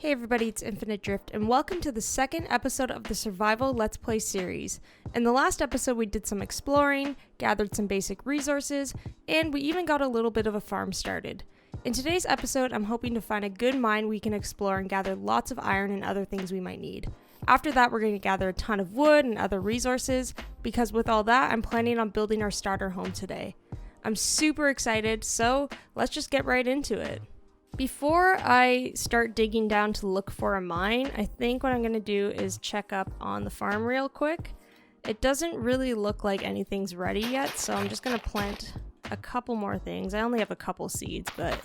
Hey everybody, it's Infinite Drift, and welcome to the second episode of the Survival Let's Play series. In the last episode, we did some exploring, gathered some basic resources, and we even got a little bit of a farm started. In today's episode, I'm hoping to find a good mine we can explore and gather lots of iron and other things we might need. After that, we're going to gather a ton of wood and other resources, because with all that, I'm planning on building our starter home today. I'm super excited, so let's just get right into it. Before I start digging down to look for a mine, I think what I'm going to do is check up on the farm real quick. It doesn't really look like anything's ready yet, so I'm just going to plant a couple more things. I only have a couple seeds, but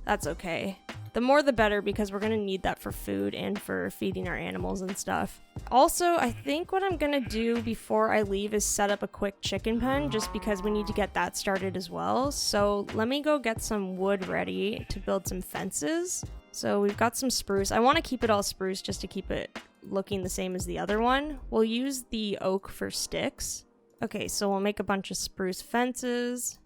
that's okay. The more the better, because we're going to need that for food and for feeding our animals and stuff. Also, I think what I'm going to do before I leave is set up a quick chicken pen, just because we need to get that started as well. So let me go get some wood ready to build some fences. So we've got some spruce. I want to keep it all spruce just to keep it looking the same as the other one. We'll use the oak for sticks. Okay, so we'll make a bunch of spruce fences.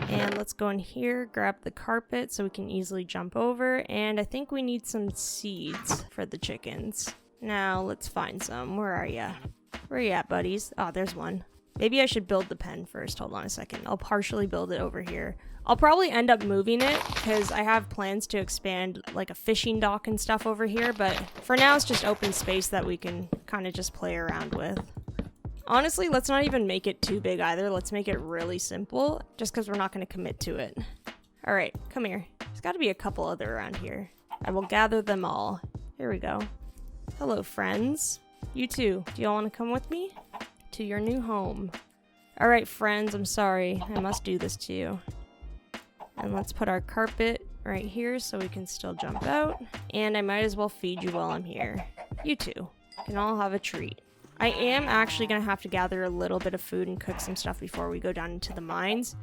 And let's go in here, grab the carpet so we can easily jump over. And I think we need some seeds for the chickens. Now, let's find some. Where are ya? Where are you at, buddies? Oh, there's one. Maybe I should build the pen first. Hold on a second. I'll partially build it over here. I'll probably end up moving it because I have plans to expand like a fishing dock and stuff over here. But for now, it's just open space that we can kind of just play around with. Honestly, let's not even make it too big either. Let's make it really simple, just because we're not going to commit to it. All right, come here. There's got to be a couple other around here. I will gather them all. Here we go. Hello, friends. You too. Do y'all want to come with me to your new home? All right, friends, I'm sorry. I must do this to you. And let's put our carpet right here so we can still jump out. And I might as well feed you while I'm here. You two can all have a treat. I am actually going to have to gather a little bit of food and cook some stuff before we go down into the mines.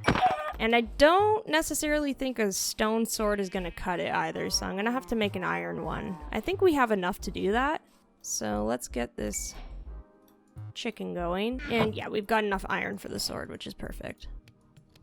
And I don't necessarily think a stone sword is going to cut it either, so I'm going to have to make an iron one. I think we have enough to do that. So let's get this chicken going. And yeah, we've got enough iron for the sword, which is perfect.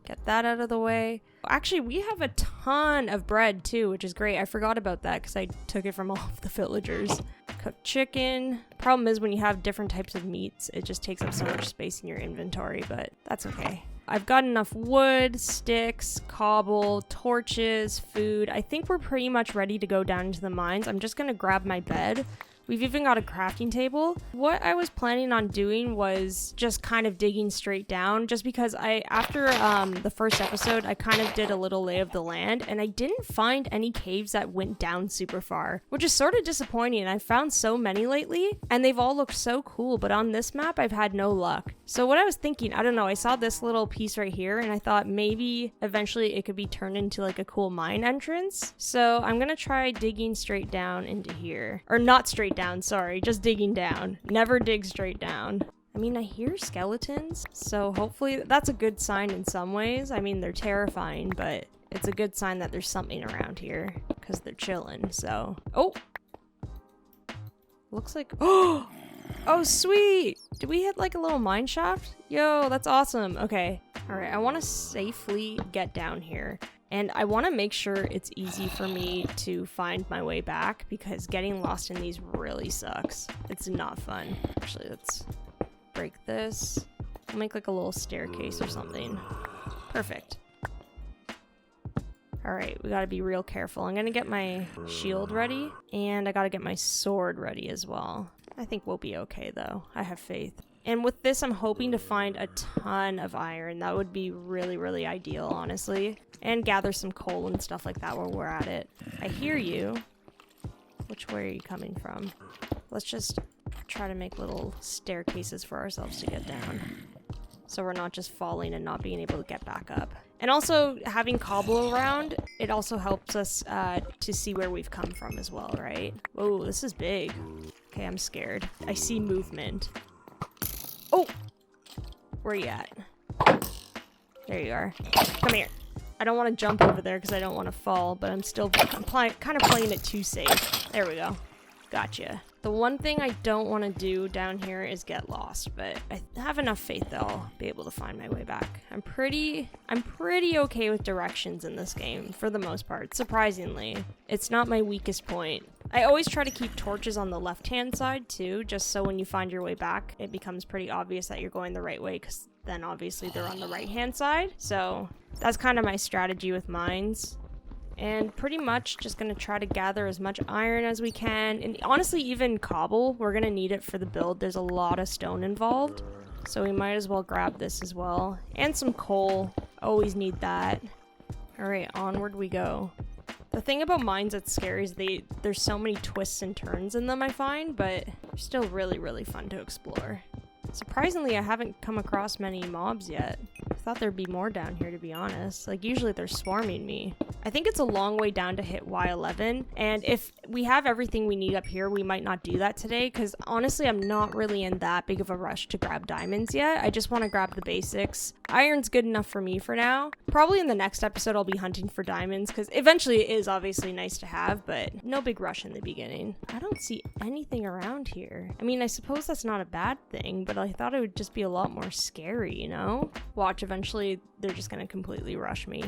Get that out of the way. Actually, we have a ton of bread too, which is great. I forgot about that because I took it from all of the villagers. Cooked chicken. Problem is when you have different types of meats, it just takes up so much space in your inventory, but that's okay. I've got enough wood, sticks, cobble, torches, food. I think we're pretty much ready to go down into the mines. I'm just gonna grab my bed. We've even got a crafting table. What I was planning on doing was just kind of digging straight down, just because after the first episode, I kind of did a little lay of the land, and I didn't find any caves that went down super far, which is sort of disappointing. I've found so many lately, and they've all looked so cool, but on this map, I've had no luck. So what I was thinking, I don't know, I saw this little piece right here, and I thought maybe eventually it could be turned into like a cool mine entrance. So I'm gonna try digging straight down into here. Or not straight down, sorry, just digging down. Never dig straight down. I mean, I hear skeletons, so hopefully that's a good sign in some ways. I mean, they're terrifying, but it's a good sign that there's something around here because they're chilling, so. Oh! Looks like, oh, sweet! Did we hit like a little mine shaft? Yo, that's awesome. Okay, all right, I want to safely get down here. And I want to make sure it's easy for me to find my way back, because getting lost in these really sucks. It's not fun. Actually, let's break this. I'll make like a little staircase or something. Perfect. All right, we got to be real careful. I'm going to get my shield ready, and I got to get my sword ready as well. I think we'll be okay, though. I have faith. And with this, I'm hoping to find a ton of iron. That would be really, really ideal, honestly. And gather some coal and stuff like that while we're at it. I hear you. Which way are you coming from? Let's just try to make little staircases for ourselves to get down, so we're not just falling and not being able to get back up. And also, having cobble around, it also helps us to see where we've come from as well, right? Oh, this is big. Okay, I'm scared. I see movement. Oh! Where are you at? There you are. Come here. I don't want to jump over there because I don't want to fall, but I'm kind of playing it too safe. There we go. Gotcha. The one thing I don't want to do down here is get lost, but I have enough faith that I'll be able to find my way back. I'm pretty okay with directions in this game, for the most part, surprisingly. It's not my weakest point. I always try to keep torches on the left-hand side too, just so when you find your way back, it becomes pretty obvious that you're going the right way, because then obviously they're on the right-hand side. So that's kind of my strategy with mines. And pretty much just gonna try to gather as much iron as we can. And honestly, even cobble, we're gonna need it for the build. There's a lot of stone involved. So we might as well grab this as well. And some coal. Always need that. Alright, onward we go. The thing about mines that's scary is there's so many twists and turns in them, I find, but they're still really, really fun to explore. Surprisingly, I haven't come across many mobs yet. I thought there'd be more down here, to be honest. Like, usually they're swarming me. I think it's a long way down to hit Y11, and if we have everything we need up here, we might not do that today, because honestly, I'm not really in that big of a rush to grab diamonds yet. I just want to grab the basics. Iron's good enough for me for now. Probably in the next episode, I'll be hunting for diamonds, because eventually it is obviously nice to have, but no big rush in the beginning. I don't see anything around here. I mean, I suppose that's not a bad thing, but I thought it would just be a lot more scary, you know? Watch, eventually they're just gonna completely rush me.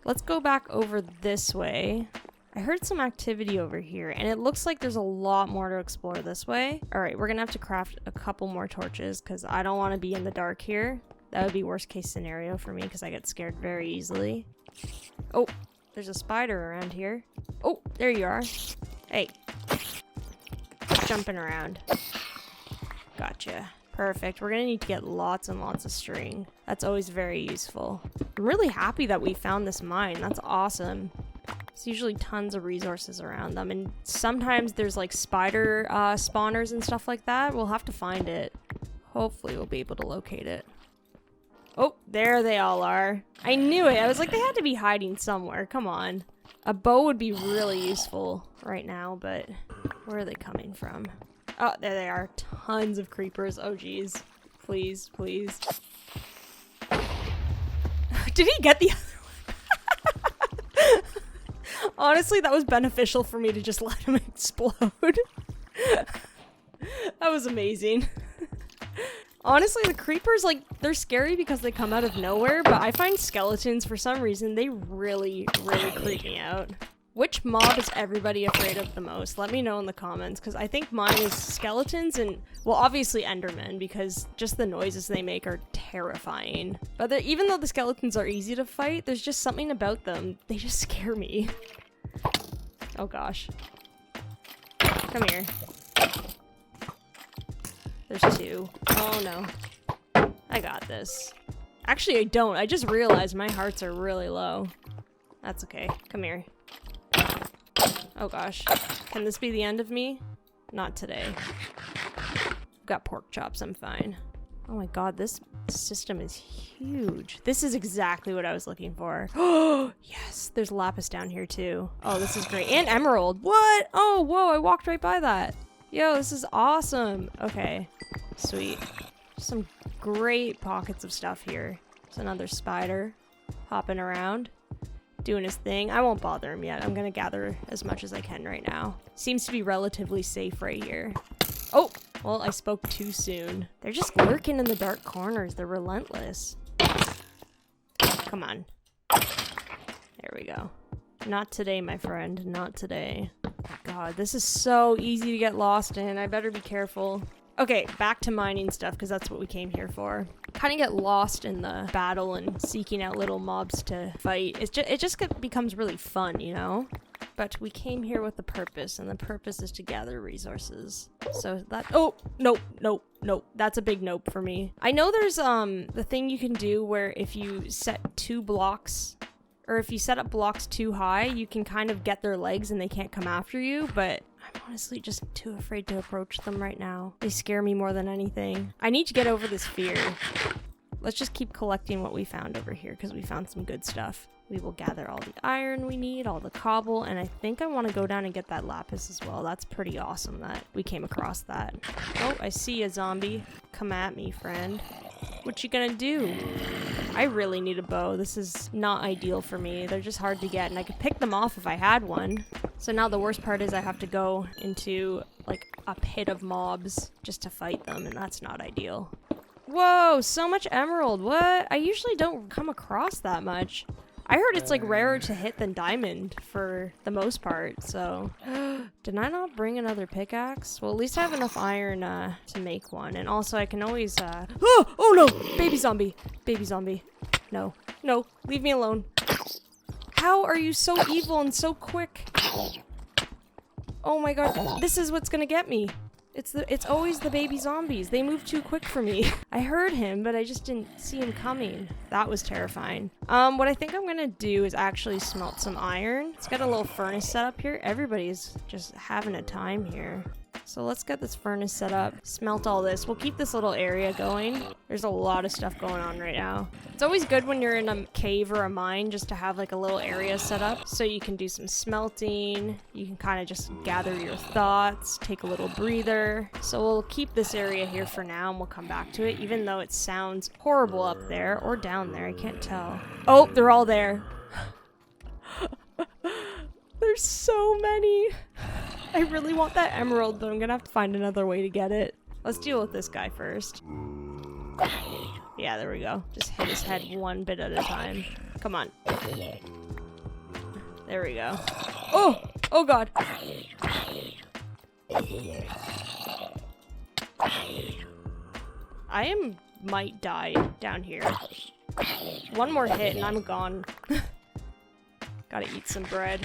Let's go back over this way. I heard some activity over here, and it looks like there's a lot more to explore this way. Alright, we're gonna have to craft a couple more torches, because I don't want to be in the dark here. That would be worst case scenario for me, because I get scared very easily. Oh, there's a spider around here. Oh, there you are. Hey. Jumping around. Gotcha. Perfect. We're gonna need to get lots and lots of string. That's always very useful. I'm really happy that we found this mine. That's awesome. There's usually tons of resources around them, and sometimes there's like spider spawners and stuff like that. We'll have to find it. Hopefully we'll be able to locate it. Oh, there they all are. I knew it. I was like, they had to be hiding somewhere. Come on. A bow would be really useful right now, but where are they coming from? Oh, there they are. Tons of creepers. Oh, geez. Please, please. Did he get the other one? Honestly, that was beneficial for me to just let him explode. That was amazing. Honestly, the creepers, like, they're scary because they come out of nowhere, but I find skeletons, for some reason, they really, really creep me out. Which mob is everybody afraid of the most? Let me know in the comments, because I think mine is skeletons and, well, obviously Endermen, because just the noises they make are terrifying. But even though the skeletons are easy to fight, there's just something about them. They just scare me. Oh gosh. Come here. There's two. Oh no. I got this. Actually, I don't. I just realized my hearts are really low. That's okay. Come here. Oh gosh. Can this be the end of me? Not today. I've got pork chops, I'm fine. Oh my god, this system is huge. This is exactly what I was looking for. Oh, yes, there's lapis down here too. Oh, this is great. And emerald. What? Oh, whoa, I walked right by that. Yo, this is awesome. Okay, sweet. Some great pockets of stuff here. There's another spider hopping around, doing his thing. I won't bother him yet. I'm gonna gather as much as I can right now. Seems to be relatively safe right here. Oh, well, I spoke too soon. They're just lurking in the dark corners. They're relentless. Come on. There we go. Not today, my friend. Not today. God, this is so easy to get lost in. I better be careful. Okay, back to mining stuff, because that's what we came here for. Kind of get lost in the battle and seeking out little mobs to fight. It just becomes really fun, you know? But we came here with a purpose, and the purpose is to gather resources. So that— oh, nope, nope, nope. That's a big nope for me. I know there's the thing you can do where if you set 2 blocks, or if you set up blocks too high, you can kind of get their legs and they can't come after you, but I'm honestly just too afraid to approach them right now. They scare me more than anything. I need to get over this fear. Let's just keep collecting what we found over here, because we found some good stuff. We will gather all the iron we need, all the cobble, and I think I want to go down and get that lapis as well. That's pretty awesome that we came across that. Oh, I see a zombie. Come at me, friend. What you gonna do? I really need a bow. This is not ideal for me. They're just hard to get, and I could pick them off if I had one. So now the worst part is I have to go into, like, a pit of mobs just to fight them, and that's not ideal. Whoa, so much emerald. What? I usually don't come across that much. I heard it's like rarer to hit than diamond for the most part, so. Did I not bring another pickaxe? Well, at least I have enough iron to make one. And also I can always oh no! Baby zombie! Baby zombie. No. No, leave me alone. How are you so evil and so quick? Oh my god, this is what's gonna get me. It's always the baby zombies. They move too quick for me. I heard him, but I just didn't see him coming. That was terrifying. What I think I'm gonna do is actually smelt some iron. It's got a little furnace set up here. Everybody's just having a time here. So let's get this furnace set up, smelt all this. We'll keep this little area going. There's a lot of stuff going on right now. It's always good when you're in a cave or a mine just to have like a little area set up so you can do some smelting. You can kind of just gather your thoughts, take a little breather. So we'll keep this area here for now and we'll come back to it, even though it sounds horrible up there or down there. I can't tell. Oh, they're all there. There's so many. I really want that emerald, but I'm gonna have to find another way to get it. Let's deal with this guy first. Yeah, there we go. Just hit his head one bit at a time. Come on. There we go. Oh! Oh god! Might die down here. One more hit and I'm gone. Gotta eat some bread.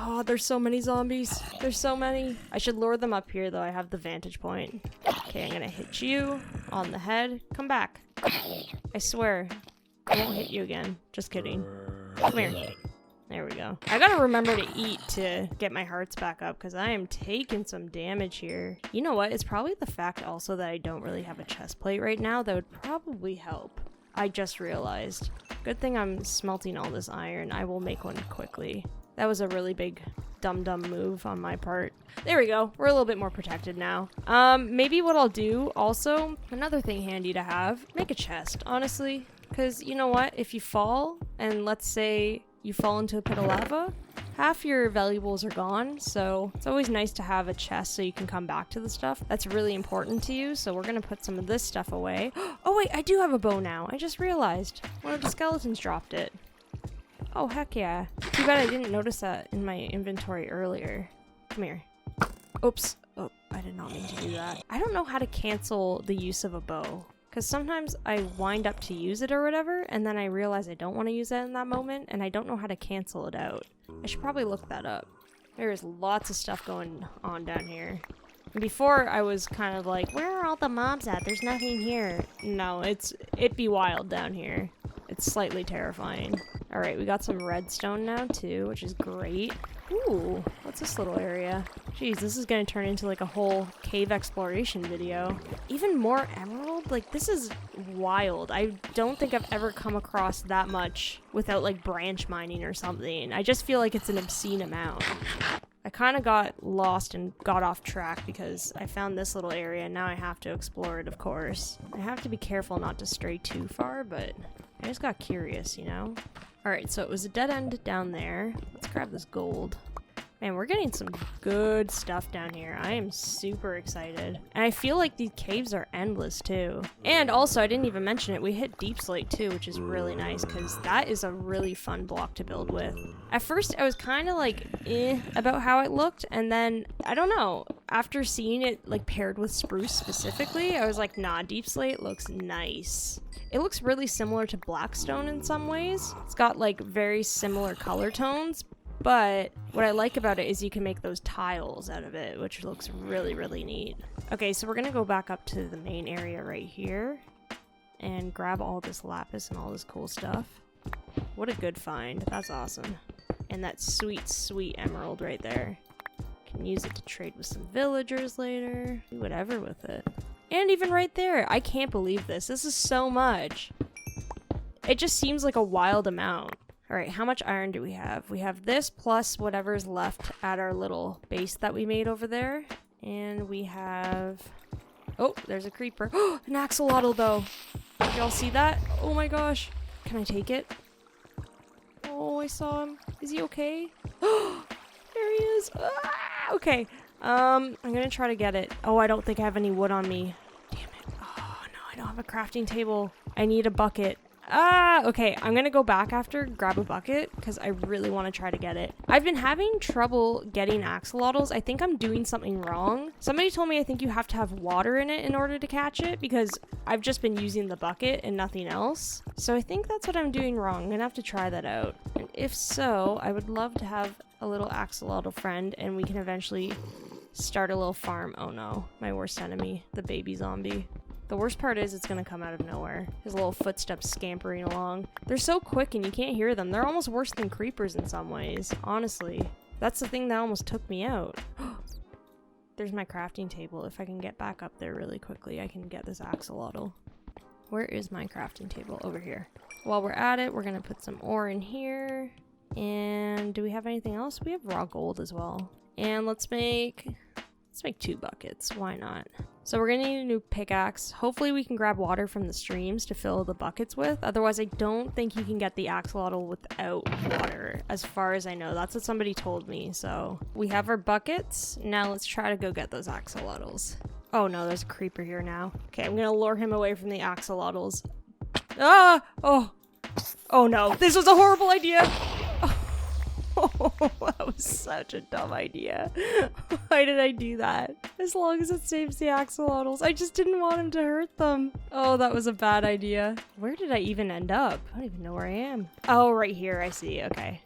Oh, there's so many zombies. There's so many. I should lure them up here, though. I have the vantage point. Okay, I'm gonna hit you on the head. Come back. I swear. I won't hit you again. Just kidding. Come here. There we go. I gotta remember to eat to get my hearts back up, because I am taking some damage here. You know what? It's probably the fact also that I don't really have a chest plate right now that would probably help. I just realized. Good thing I'm smelting all this iron. I will make one quickly. That was a really big dumb move on my part. There we go. We're a little bit more protected now. Maybe what I'll do also, another thing handy to have, make a chest, honestly. Because you know what? If you fall, and let's say you fall into a pit of lava, half your valuables are gone, so it's always nice to have a chest so you can come back to the stuff. That's really important to you, so we're gonna put some of this stuff away. Oh wait, I do have a bow now. I just realized. One of the skeletons dropped it. Oh, heck yeah. Too bad I didn't notice that in my inventory earlier. Come here. Oops. Oh, I did not mean to do that. I don't know how to cancel the use of a bow, because sometimes I wind up to use it or whatever, and then I realize I don't want to use it in that moment, and I don't know how to cancel it out. I should probably look that up. There is lots of stuff going on down here. And before, I was kind of like, where are all the mobs at? There's nothing here. No, it'd be wild down here. It's slightly terrifying. Alright, we got some redstone now too, which is great. Ooh, what's this little area? Jeez, this is gonna turn into like a whole cave exploration video. Even more emerald? Like, this is wild. I don't think I've ever come across that much without like branch mining or something. I just feel like it's an obscene amount. I kind of got lost and got off track because I found this little area and now I have to explore it, of course. I have to be careful not to stray too far, but I just got curious, you know? Alright, so it was a dead end down there. Let's grab this gold. Man, we're getting some good stuff down here. I am super excited. And I feel like these caves are endless too. And also, I didn't even mention it, we hit deep slate too, which is really nice because that is a really fun block to build with. At first, I was kind of like, about how it looked. And then, I don't know, after seeing it like paired with spruce specifically, I was like, nah, deep slate looks nice. It looks really similar to blackstone in some ways. It's got like very similar color tones, but what I like about it is you can make those tiles out of it, which looks really, really neat. Okay, so we're gonna go back up to the main area right here and grab all this lapis and all this cool stuff. What a good find. That's awesome. And that sweet, sweet emerald right there. Can use it to trade with some villagers later. Do whatever with it. And even right there, I can't believe this. This is so much. It just seems like a wild amount. All right, how much iron do we have? We have this plus whatever's left at our little base that we made over there. And we have... Oh, there's a creeper. Oh, an axolotl though. Did y'all see that? Oh my gosh. Can I take it? Oh, I saw him. Is he okay? Oh, there he is. Ah, okay. I'm gonna try to get it. Oh, I don't think I have any wood on me. Damn it. Oh, no, I don't have a crafting table. I need a bucket. Okay, I'm gonna go back after, grab a bucket, because I really want to try to get it. I've been having trouble getting axolotls. I think I'm doing something wrong. Somebody told me I think you have to have water in it in order to catch it, because I've just been using the bucket and nothing else. So I think that's what I'm doing wrong. I'm gonna have to try that out. And if so, I would love to have a little axolotl friend, and we can eventually start a little farm. Oh no, my worst enemy, the baby zombie. The worst part is it's gonna come out of nowhere. His little footsteps scampering along. They're so quick and you can't hear them. They're almost worse than creepers in some ways, honestly. That's the thing that almost took me out. There's my crafting table. If I can get back up there really quickly, I can get this axolotl. Where is my crafting table? Over here. While we're at it, we're gonna put some ore in here. And do we have anything else? We have raw gold as well. And let's make 2 buckets. Why not? So we're gonna need a new pickaxe. Hopefully we can grab water from the streams to fill the buckets with. Otherwise, I don't think you can get the axolotl without water, as far as I know. That's what somebody told me. So we have our buckets. Now let's try to go get those axolotls. Oh no, there's a creeper here now. Okay, I'm gonna lure him away from the axolotls. Ah! Oh no, this was a horrible idea. Oh, that was such a dumb idea. Why did I do that? As long as it saves the axolotls. I just didn't want him to hurt them. Oh, that was a bad idea. Where did I even end up? I don't even know where I am. Oh, right here. I see. Okay.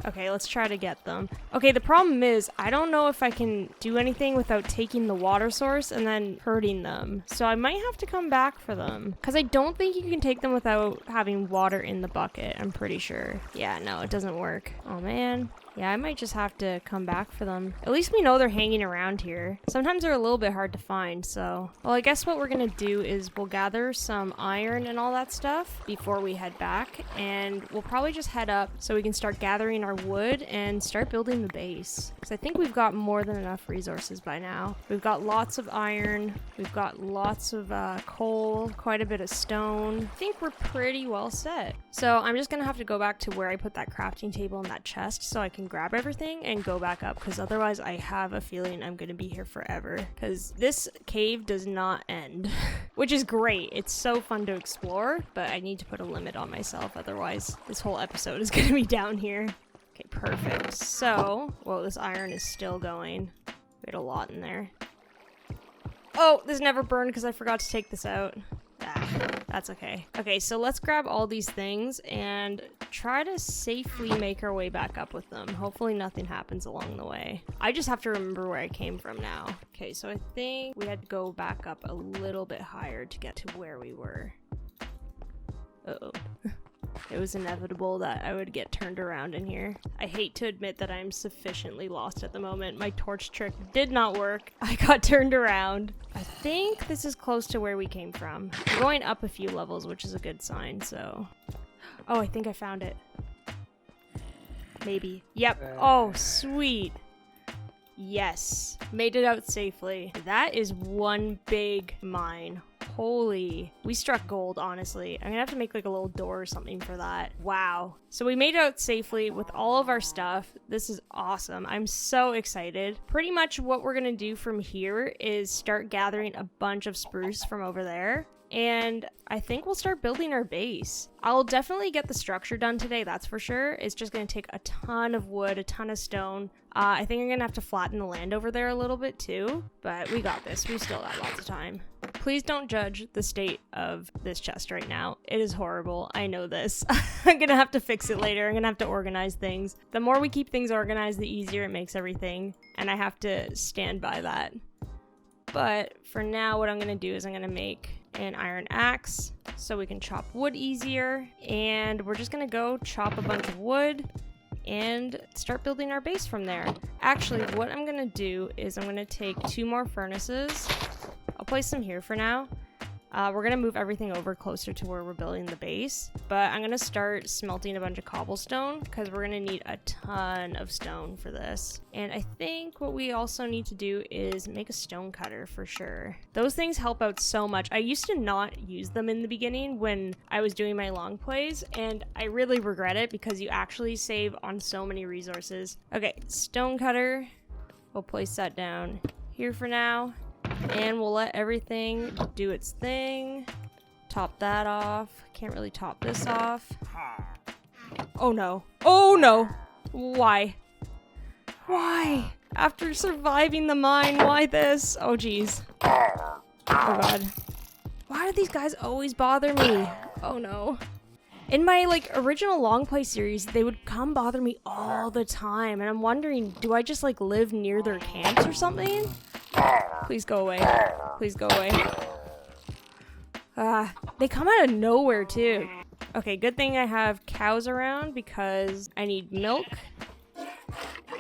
Okay, let's try to get them. Okay, the problem is I don't know if I can do anything without taking the water source and then hurting them. So I might have to come back for them, because I don't think you can take them without having water in the bucket. I'm pretty sure. Yeah, no, it doesn't work. Oh, man. Yeah, I might just have to come back for them. At least we know they're hanging around here. Sometimes they're a little bit hard to find, so... Well, I guess what we're gonna do is we'll gather some iron and all that stuff before we head back, and we'll probably just head up so we can start gathering our wood and start building the base. Because I think we've got more than enough resources by now. We've got lots of iron, we've got lots of coal, quite a bit of stone. I think we're pretty well set. So I'm just gonna have to go back to where I put that crafting table and that chest so I can grab everything and go back up, because otherwise I have a feeling I'm gonna be here forever, because this cave does not end. Which is great. It's so fun to explore, but I need to put a limit on myself, otherwise this whole episode is gonna be down here. Okay, perfect. So, well, this iron is still going. We had a lot in there. Oh, this never burned because I forgot to take this out. That's okay. Okay, so let's grab all these things and try to safely make our way back up with them. Hopefully nothing happens along the way. I just have to remember where I came from now. Okay, so I think we had to go back up a little bit higher to get to where we were. Uh-oh. It was inevitable that I would get turned around in here. I hate to admit that I'm sufficiently lost at the moment. My torch trick did not work. I got turned around. I think this is close to where we came from. We're going up a few levels, which is a good sign, so... Oh, I think I found it. Maybe. Yep. Oh, sweet. Yes. Made it out safely. That is one big mine. Holy. We struck gold, honestly. I'm gonna have to make like a little door or something for that. Wow. So we made it out safely with all of our stuff. This is awesome. I'm so excited. Pretty much what we're gonna do from here is start gathering a bunch of spruce from over there. And I think we'll start building our base. I'll definitely get the structure done today, that's for sure. It's just going to take a ton of wood, a ton of stone. I think I'm going to have to flatten the land over there a little bit too, but we got this. We still got lots of time. Please don't judge the state of this chest right now. It is horrible. I know this. I'm going to have to fix it later. I'm going to have to organize things. The more we keep things organized, the easier it makes everything, and I have to stand by that. But for now, what I'm going to do is I'm going to make an iron axe so we can chop wood easier, and we're just gonna go chop a bunch of wood and start building our base from there. Actually, what I'm gonna do is I'm gonna take 2 more furnaces. I'll place them here for now. We're gonna move everything over closer to where we're building the base, but I'm gonna start smelting a bunch of cobblestone because we're gonna need a ton of stone for this. And I think what we also need to do is make a stone cutter for sure. Those things help out so much. I used to not use them in the beginning when I was doing my long plays, and I really regret it because you actually save on so many resources. Okay, stone cutter. We'll place that down here for now. And we'll let everything do its thing. top that off. Can't really top this off. Oh no. Oh no. Why? Why? After surviving the mine, why this? Oh geez. Oh god. Why do these guys always bother me? Oh no. In my like original Longplay series, they would come bother me all the time, and I'm wondering, do I just like live near their camps or something? Please go away. Please go away. They come out of nowhere too. Okay, good thing I have cows around because I need milk.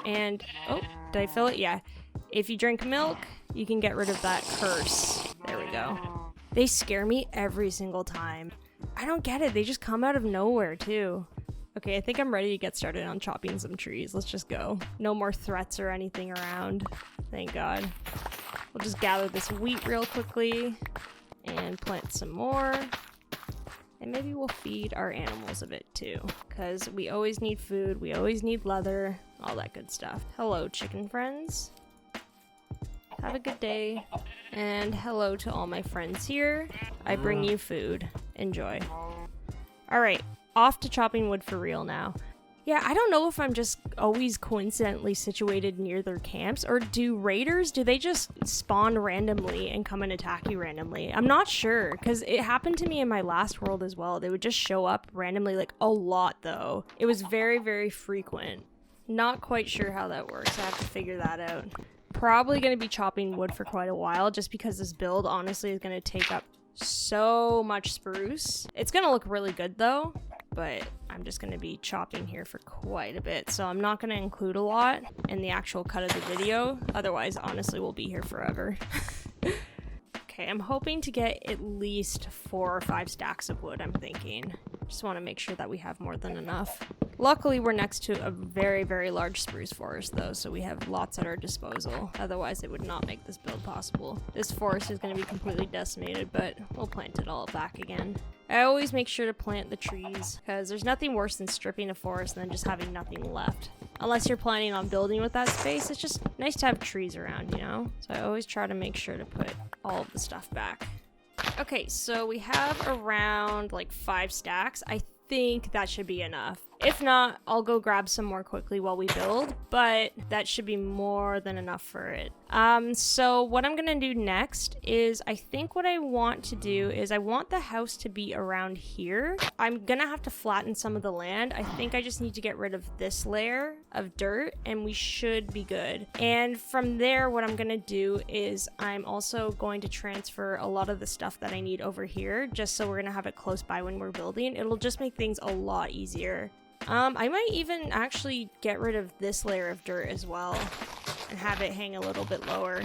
And, oh, did I fill it? Yeah. If you drink milk, you can get rid of that curse. There we go. They scare me every single time. I don't get it. They just come out of nowhere too. Okay, I think I'm ready to get started on chopping some trees. Let's just go. No more threats or anything around. Thank God. We'll just gather this wheat real quickly and plant some more. And maybe we'll feed our animals a bit too, because we always need food, we always need leather, all that good stuff. Hello, chicken friends. Have a good day. And hello to all my friends here. I bring you food. Enjoy. Alright, off to chopping wood for real now. Yeah, I don't know if I'm just always coincidentally situated near their camps, or do raiders, do they just spawn randomly and come and attack you randomly? I'm not sure, because it happened to me in my last world as well. They would just show up randomly, like a lot though. It was very, very frequent. Not quite sure how that works. I have to figure that out. Probably going to be chopping wood for quite a while, just because this build honestly is going to take up so much spruce. It's going to look really good though, but I'm just going to be chopping here for quite a bit, so I'm not going to include a lot in the actual cut of the video. Otherwise, honestly, we'll be here forever. Okay, I'm hoping to get at least 4 or 5 stacks of wood, I'm thinking. Just want to make sure that we have more than enough. Luckily, we're next to a very, very large spruce forest, though, so we have lots at our disposal. Otherwise, it would not make this build possible. This forest is going to be completely decimated, but we'll plant it all back again. I always make sure to plant the trees, because there's nothing worse than stripping a forest and then just having nothing left. Unless you're planning on building with that space, it's just nice to have trees around, you know? So I always try to make sure to put all of the stuff back. Okay, so we have around like 5 stacks. I think that should be enough. If not, I'll go grab some more quickly while we build, but that should be more than enough for it. So what I'm gonna do next is, I think what I want to do is I want the house to be around here. I'm gonna have to flatten some of the land. I think I just need to get rid of this layer of dirt and we should be good. And from there, what I'm gonna do is I'm also going to transfer a lot of the stuff that I need over here, just so we're gonna have it close by when we're building. It'll just make things a lot easier. I might even actually get rid of this layer of dirt as well and have it hang a little bit lower.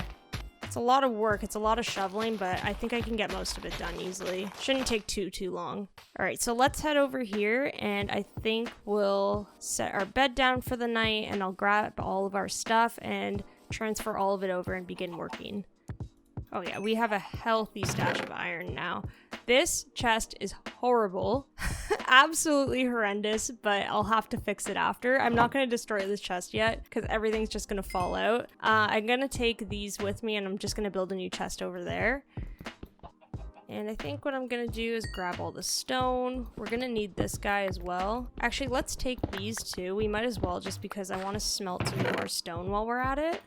It's a lot of work, it's a lot of shoveling, but I think I can get most of it done easily. Shouldn't take too long. Alright, so let's head over here, and I think we'll set our bed down for the night, and I'll grab all of our stuff and transfer all of it over and begin working. Oh yeah, we have a healthy stash of iron now. This chest is horrible. Absolutely horrendous, but I'll have to fix it after. I'm not going to destroy this chest yet, because everything's just going to fall out. I'm going to take these with me, and I'm just going to build a new chest over there. And I think what I'm going to do is grab all the stone. We're going to need this guy as well. Actually, let's take these two. We might as well, just because I want to smelt some more stone while we're at it.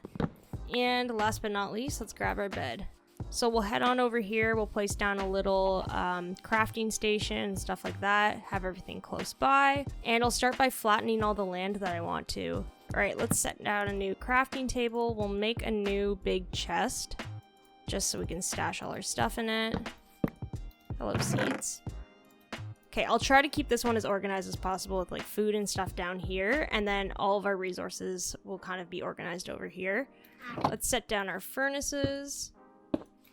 And last but not least, let's grab our bed. So we'll head on over here, we'll place down a little crafting station and stuff like that, have everything close by, and I'll start by flattening all the land that I want to. Alright, let's set down a new crafting table, we'll make a new big chest, just so we can stash all our stuff in it. Hello, seeds. Okay, I'll try to keep this one as organized as possible with like food and stuff down here, and then all of our resources will kind of be organized over here. Let's set down our furnaces.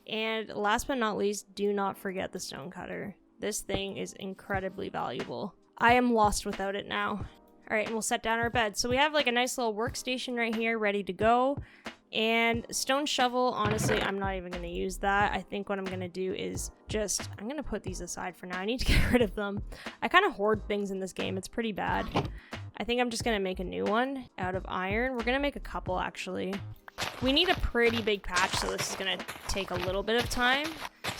And last but not least, do not forget the stone cutter. This thing is incredibly valuable. I am lost without it now. Alright, and we'll set down our bed. So we have like a nice little workstation right here ready to go. And stone shovel, honestly, I'm not even going to use that. I think what I'm going to do is just, I'm going to put these aside for now. I need to get rid of them. I kind of hoard things in this game. It's pretty bad. I think I'm just going to make a new one out of iron. We're going to make a couple, actually. We need a pretty big patch, so this is going to take a little bit of time.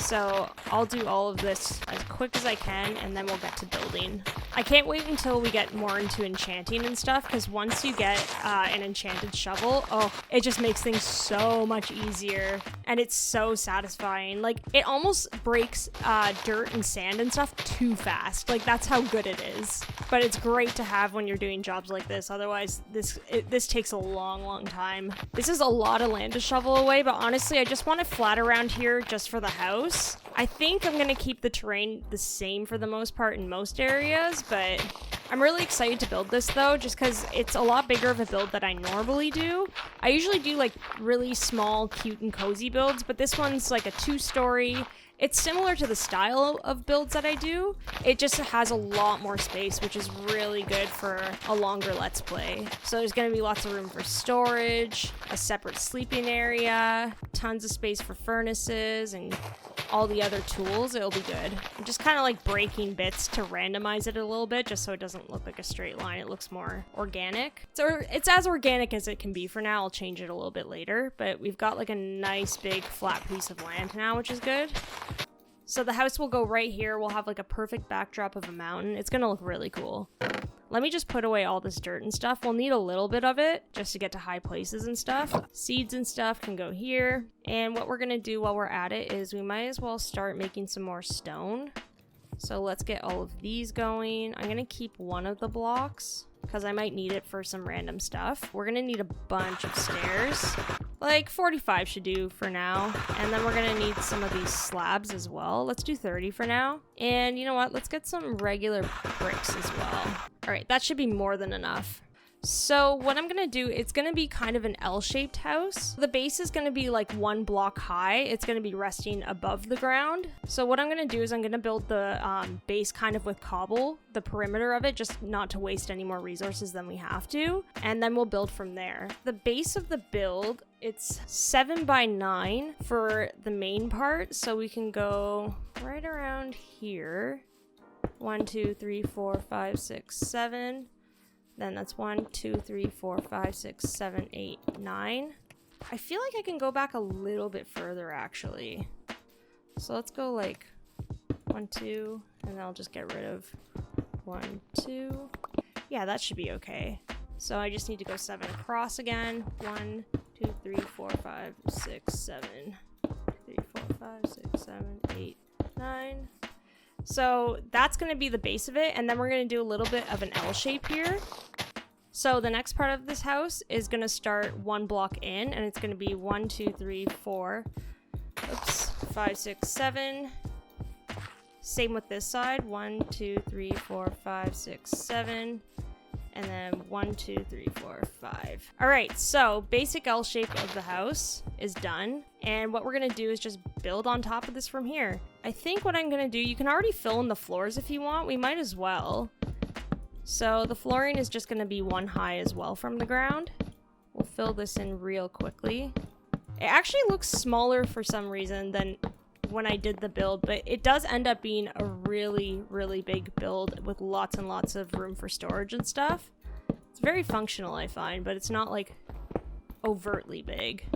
So I'll do all of this as quick as I can, and then we'll get to building. I can't wait until we get more into enchanting and stuff, because once you get an enchanted shovel, oh, it just makes things so much easier, and it's so satisfying. Like, it almost breaks dirt and sand and stuff too fast. Like, that's how good it is. But it's great to have when you're doing jobs like this. Otherwise, this takes a long time. This is a lot of land to shovel away, but honestly, I just want it flat around here just for the house. I think I'm gonna keep the terrain the same for the most part in most areas, but I'm really excited to build this though, just because it's a lot bigger of a build that I normally do. I usually do like really small, cute, and cozy builds, but this one's like a 2-story. It's similar to the style of builds that I do. It just has a lot more space, which is really good for a longer Let's Play. So there's going to be lots of room for storage, a separate sleeping area, tons of space for furnaces, and all the other tools. It'll be good. I'm just kind of like breaking bits to randomize it a little bit, just so it doesn't look like a straight line. It looks more organic. So it's as organic as it can be for now. I'll change it a little bit later, but we've got like a nice big flat piece of land now, which is good. So the house will go right here. We'll have like a perfect backdrop of a mountain. It's gonna look really cool. Let me just put away all this dirt and stuff. We'll need a little bit of it just to get to high places and stuff. Seeds and stuff can go here. And what we're gonna do while we're at it is we might as well start making some more stone. So let's get all of these going. I'm gonna keep one of the blocks because I might need it for some random stuff. We're gonna need a bunch of stairs. Like 45 should do for now. And then we're gonna need some of these slabs as well. Let's do 30 for now. And you know what? Let's get some regular bricks as well. All right, that should be more than enough. So what I'm gonna do, it's gonna be kind of an L-shaped house. The base is gonna be like 1 block high. It's gonna be resting above the ground. So what I'm gonna do is I'm gonna build the base kind of with cobble, the perimeter of it, just not to waste any more resources than we have to. And then we'll build from there. The base of the build, it's 7 by 9 for the main part. So we can go right around here. 1, 2, 3, 4, 5, 6, 7. Then that's 1, 2, 3, 4, 5, 6, 7, 8, 9. I feel like I can go back a little bit further actually. So let's go like 1, 2, and then I'll just get rid of 1, 2. Yeah, that should be okay. So I just need to go 7 across again. 1, 2, 3, 4, 5, 6, 7. 3, 4, 5, 6, 7, 8, 9. So that's going to be the base of it, and then we're going to do a little bit of an L shape here. So the next part of this house is going to start 1 block in, and it's going to be 1, 2, 3, 4, 5, 6, 7. Same with this side, 1, 2, 3, 4, 5, 6, 7. And then 1, 2, 3, 4, 5. All right, so basic L shape of the house is done. And what we're gonna do is just build on top of this from here. I think what I'm gonna do, you can already fill in the floors if you want. We might as well. So the flooring is just gonna be 1 high as well from the ground. We'll fill this in real quickly. It actually looks smaller for some reason than when I did the build, but it does end up being a really big build with lots and lots of room for storage and stuff. It's very functional, I find, but it's not like overtly big.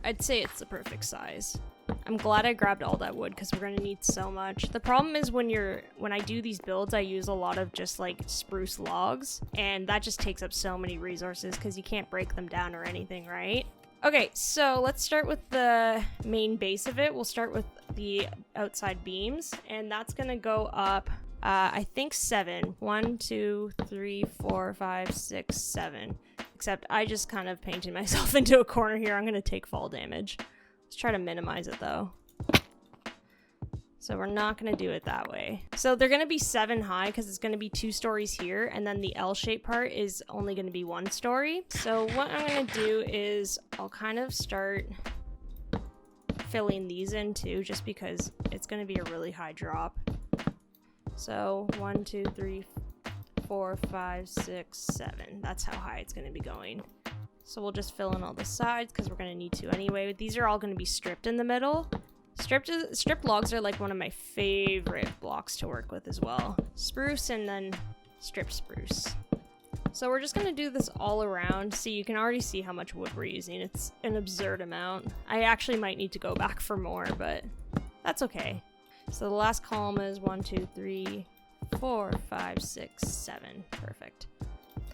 I'd say it's the perfect size. I'm glad I grabbed all that wood because we're gonna need so much. The problem is when I do these builds, I use a lot of just like spruce logs, and that just takes up so many resources because you can't break them down or anything, right? Okay, so let's start with the main base of it. We'll start with the outside beams, and that's gonna go up, I think 7. 1, 2, 3, 4, 5, 6, 7. Except I just kind of painted myself into a corner here. I'm gonna take fall damage. Let's try to minimize it though. So we're not gonna do it that way. So they're gonna be 7 high because it's gonna be 2 stories here, and then the L-shaped part is only gonna be 1 story. So what I'm gonna do is I'll kind of start filling these in too, just because it's gonna be a really high drop. So 1, 2, 3, 4, 5, 6, 7. That's how high it's gonna be going. So we'll just fill in all the sides because we're gonna need to anyway. These are all gonna be stripped in the middle. Stripped logs are like one of my favorite blocks to work with as well. Spruce and then stripped spruce. So we're just gonna do this all around. See, you can already see how much wood we're using. It's an absurd amount. I actually might need to go back for more, but That's okay. So the last column is 1, 2, 3, 4, 5, 6, 7. Perfect.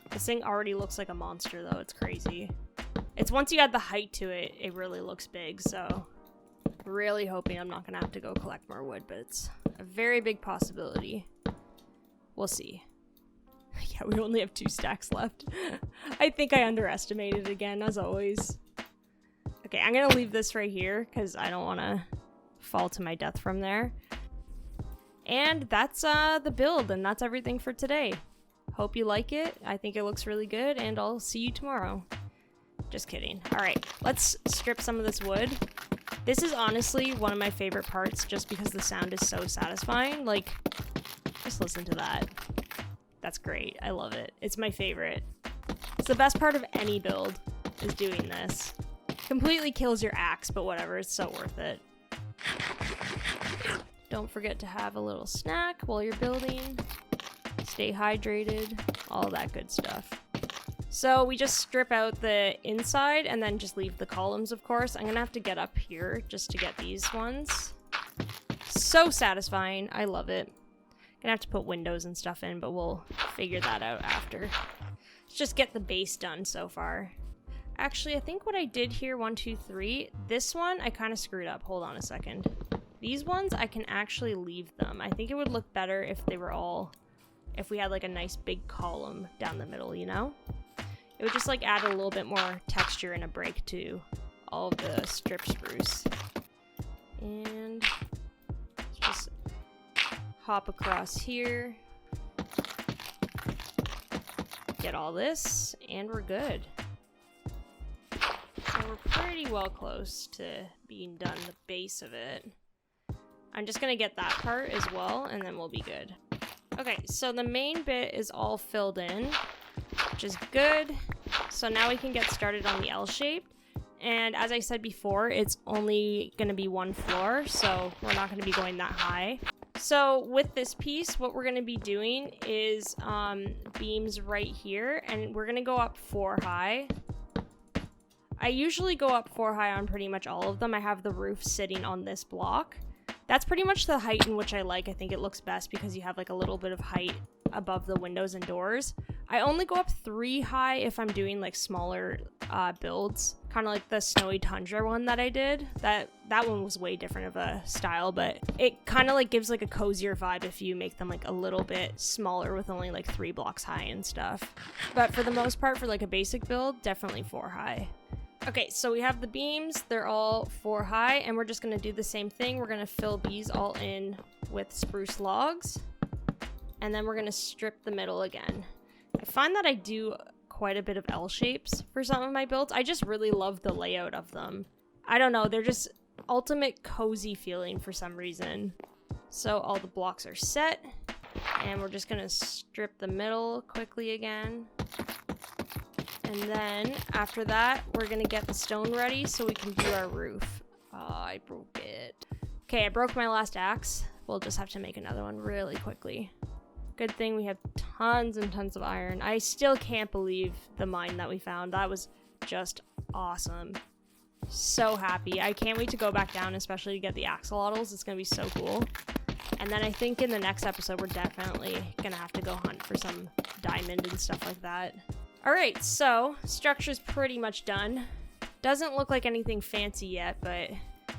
This thing already looks like a monster though, it's crazy. It's once you add the height to it, it really looks big, so really hoping I'm not gonna have to go collect more wood, but it's a very big possibility. We'll see. Yeah, we only have 2 stacks left. I think I underestimated again, as always. Okay, I'm gonna leave this right here because I don't want to fall to my death from there. And that's the build, and that's everything for today. Hope you like it. I think it looks really good, and I'll see you tomorrow. Just kidding. Alright, let's strip some of this wood. This is honestly one of my favorite parts just because the sound is so satisfying. Like, just listen to that. That's great. I love it. It's my favorite. It's the best part of any build, is doing this. Completely kills your axe, but whatever. It's so worth it. Don't forget to have a little snack while you're building. Stay hydrated. All that good stuff. So we just strip out the inside and then just leave the columns, of course. I'm gonna have to get up here just to get these ones. So satisfying. I love it. Gonna have to put windows and stuff in, but we'll figure that out after. Let's just get the base done so far. Actually, I think what I did here, 1, 2, 3, this one I kind of screwed up. Hold on a second. These ones, I can actually leave them. I think it would look better if they were all, if we had like a nice big column down the middle, you know? It would just like add a little bit more texture and a break to all of the strip spruce. And just hop across here. Get all this, and we're good. So we're pretty well close to being done the base of it. I'm just gonna get that part as well, and then we'll be good. Okay, so the main bit is all filled in, which is good. So now we can get started on the L shape. And as I said before, it's only gonna be 1 floor, so we're not gonna be going that high. So with this piece, what we're gonna be doing is beams right here, and we're gonna go up 4 high. I usually go up 4 high on pretty much all of them. I have the roof sitting on this block. That's pretty much the height in which I like. I think it looks best because you have like a little bit of height above the windows and doors. I only go up 3 high if I'm doing like smaller builds, kind of like the snowy tundra one that I did. That one was way different of a style, but it kind of like gives like a cozier vibe if you make them like a little bit smaller with only like 3 blocks high and stuff. But for the most part, for like a basic build, definitely 4 high. Okay, so we have the beams, they're all 4 high, and we're just gonna do the same thing. We're gonna fill these all in with spruce logs, and then we're gonna strip the middle again. I find that I do quite a bit of L shapes for some of my builds. I just really love the layout of them. I don't know, they're just ultimate cozy feeling for some reason. So all the blocks are set, and we're just gonna strip the middle quickly again. And then after that, we're gonna get the stone ready so we can do our roof. Oh, I broke it. Okay, I broke my last axe. We'll just have to make another one really quickly. Good thing we have tons and tons of iron. I still can't believe the mine that we found. That was just awesome. So happy. I can't wait to go back down, especially to get the axolotls. It's gonna be so cool. And then I think in the next episode, we're definitely gonna have to go hunt for some diamond and stuff like that. Alright, so structure's pretty much done. Doesn't look like anything fancy yet, but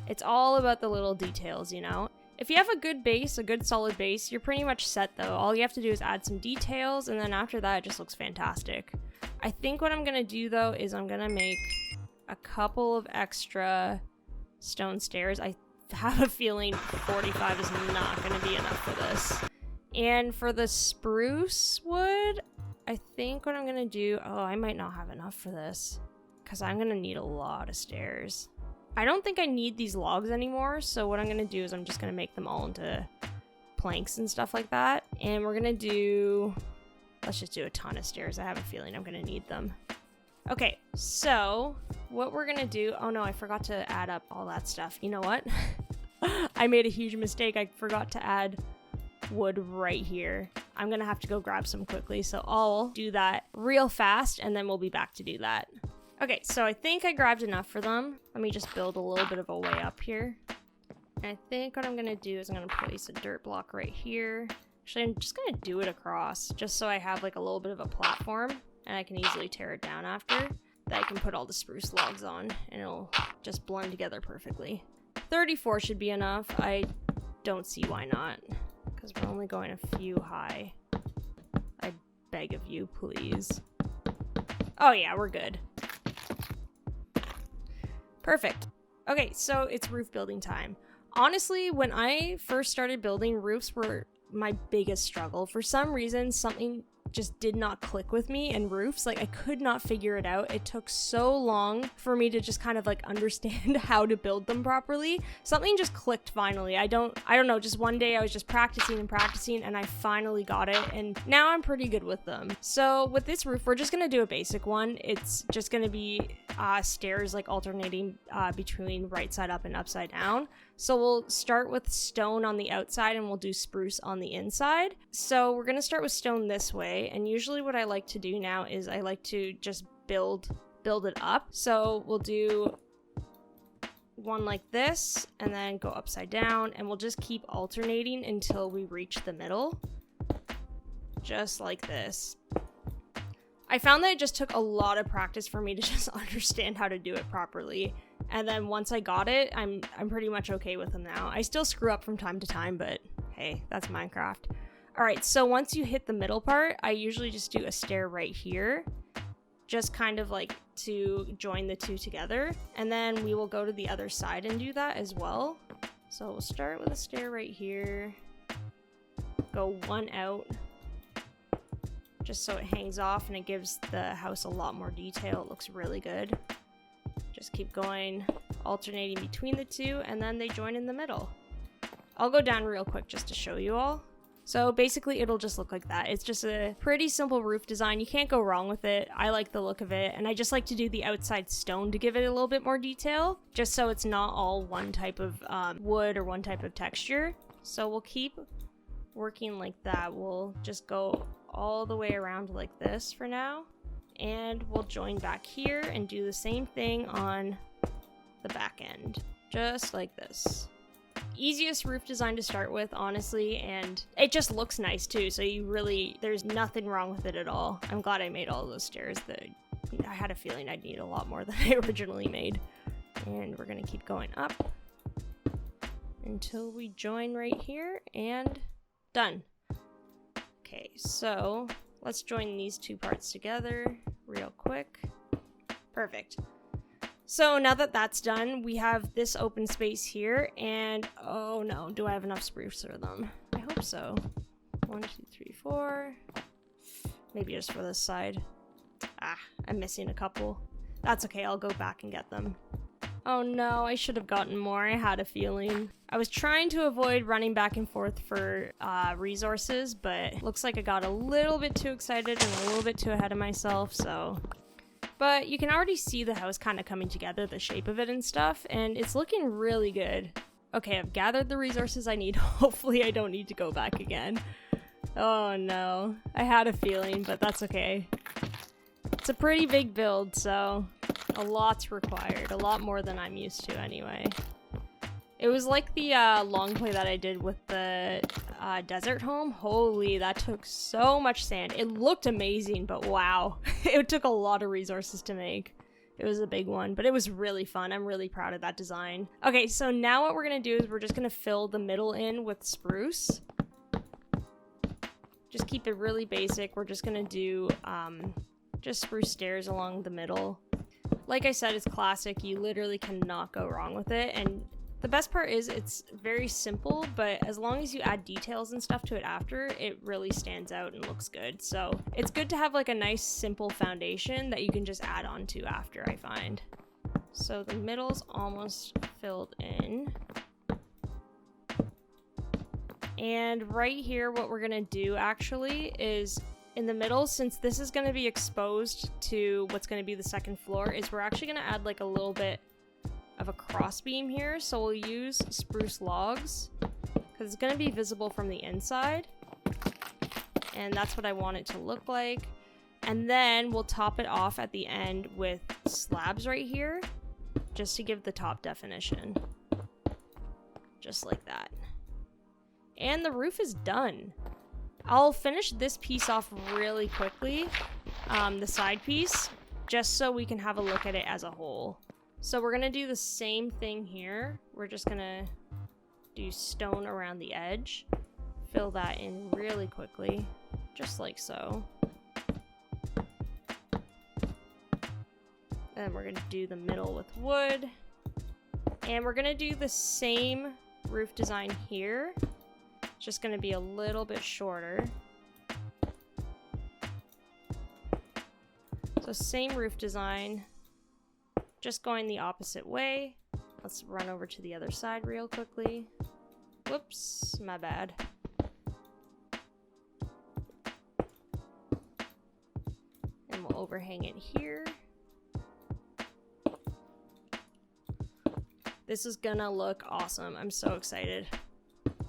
it's all about the little details, you know? If you have a good base, a good solid base, you're pretty much set though. All you have to do is add some details, and then after that, it just looks fantastic. I think what I'm gonna do though is I'm gonna make a couple of extra stone stairs. I have a feeling 45 is not gonna be enough for this. And for the spruce wood, I think what I'm gonna do, oh, I might not have enough for this because I'm gonna need a lot of stairs. I don't think I need these logs anymore, so what I'm gonna do is I'm just gonna make them all into planks and stuff like that. And we're gonna do, let's just do a ton of stairs. I have a feeling I'm gonna need them. Okay, so what we're gonna do, oh no, I forgot to add up all that stuff. You know what? I made a huge mistake. I forgot to add wood right here. I'm gonna have to go grab some quickly, so I'll do that real fast and then we'll be back to do that. Okay, so I think I grabbed enough for them. Let me just build a little bit of a way up here. I think what I'm gonna do is I'm gonna place a dirt block right here. Actually, I'm just gonna do it across, just so I have like a little bit of a platform, and I can easily tear it down after. That I can put all the spruce logs on, and it'll just blend together perfectly. 34 should be enough. I don't see why not, because we're only going a few high. I beg of you, please. Oh yeah, we're good. Perfect. Okay, so it's roof building time. Honestly, when I first started building, roofs were my biggest struggle. For some reason, something just did not click with me in roofs. Like, I could not figure it out. It took so long for me to just kind of like understand how to build them properly. Something just clicked finally. I don't know, just one day I was just practicing and I finally got it, and now I'm pretty good with them. So with this roof, we're just gonna do a basic one. It's just gonna be stairs like alternating between right side up and upside down. So we'll start with stone on the outside and we'll do spruce on the inside. So we're gonna start with stone this way, and usually what I like to do now is I like to just build it up. So we'll do one like this and then go upside down, and we'll just keep alternating until we reach the middle, just like this. I found that it just took a lot of practice for me to just understand how to do it properly. And then once I got it, I'm pretty much okay with them now. I still screw up from time to time, but hey, that's Minecraft. All right, so once you hit the middle part, I usually just do a stair right here, just kind of like to join the two together. And then we will go to the other side and do that as well. So we'll start with a stair right here, go one out, just so it hangs off and it gives the house a lot more detail. It looks really good. Just keep going, alternating between the two, and then they join in the middle. I'll go down real quick just to show you all. So basically it'll just look like that. It's just a pretty simple roof design. You can't go wrong with it. I like the look of it, and I just like to do the outside stone to give it a little bit more detail, just so it's not all one type of wood or one type of texture. So we'll keep working like that. We'll just go all the way around like this for now, and we'll join back here and do the same thing on the back end, just like this. Easiest roof design to start with, honestly, and it just looks nice too, so there's nothing wrong with it at all. I'm glad I made all those stairs. I had a feeling I'd need a lot more than I originally made. And we're gonna keep going up until we join right here, and done. Okay, so let's join these two parts together real quick. Perfect. So now that that's done, we have this open space here, and oh no, do I have enough spruce for them? I hope so. 1, 2, 3, 4. Maybe just for this side. I'm missing a couple. That's okay, I'll go back and get them. Oh no, I should have gotten more. I had a feeling. I was trying to avoid running back and forth for resources, but looks like I got a little bit too excited and a little bit too ahead of myself, so. But you can already see the house kind of coming together, the shape of it and stuff, and it's looking really good. Okay, I've gathered the resources I need. Hopefully I don't need to go back again. Oh no, I had a feeling, but that's okay. It's a pretty big build, so a lot's required. A lot more than I'm used to anyway. It was like the long play that I did with the desert home. Holy, that took so much sand. It looked amazing, but wow. It took a lot of resources to make. It was a big one, but it was really fun. I'm really proud of that design. Okay, so now what we're gonna do is we're just gonna fill the middle in with spruce. Just keep it really basic. We're just gonna do just spruce stairs along the middle. Like I said, it's classic. You literally cannot go wrong with it, and the best part is it's very simple, but as long as you add details and stuff to it after, it really stands out and looks good. So it's good to have like a nice simple foundation that you can just add on to after, I find. So the middle's almost filled in. And right here, what we're gonna do actually is in the middle, since this is gonna be exposed to what's gonna be the second floor, is we're actually gonna add like a little bit of a cross beam here. So we'll use spruce logs because it's going to be visible from the inside, and that's what I want it to look like. And then we'll top it off at the end with slabs right here just to give the top definition. just like that. And the roof is done. I'll finish this piece off really quickly, the side piece, just so we can have a look at it as a whole. So we're gonna do the same thing here. We're just gonna do stone around the edge, fill that in really quickly, just like so. Then we're gonna do the middle with wood, and we're gonna do the same roof design here. It's just gonna be a little bit shorter. So same roof design, just going the opposite way. Let's run over to the other side real quickly. Whoops, my bad. And we'll overhang it here. This is gonna look awesome. I'm so excited.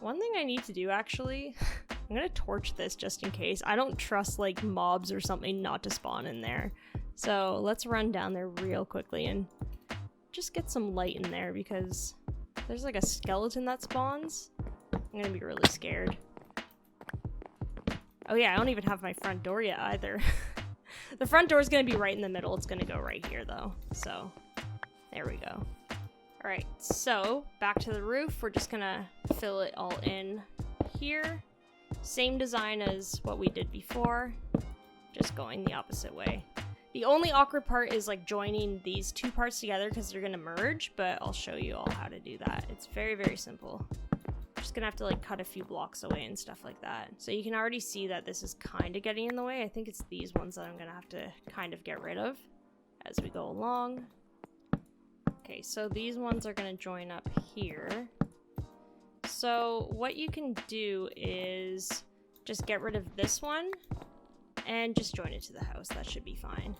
One thing I need to do, actually, I'm gonna torch this just in case. I don't trust like mobs or something not to spawn in there. So let's run down there real quickly and just get some light in there, because there's like a skeleton that spawns. I'm gonna be really scared. Oh yeah, I don't even have my front door yet either. The front door is gonna be right in the middle. It's gonna go right here though. So there we go. Alright, so back to the roof. We're just gonna fill it all in here. Same design as what we did before, just going the opposite way. The only awkward part is like joining these two parts together because they're gonna merge, but I'll show you all how to do that. It's very, very simple. Just gonna have to like cut a few blocks away and stuff like that. So you can already see that this is kind of getting in the way. I think it's these ones that I'm gonna have to kind of get rid of as we go along. Okay, so these ones are gonna join up here. So what you can do is just get rid of this one and just join it to the house. That should be fine.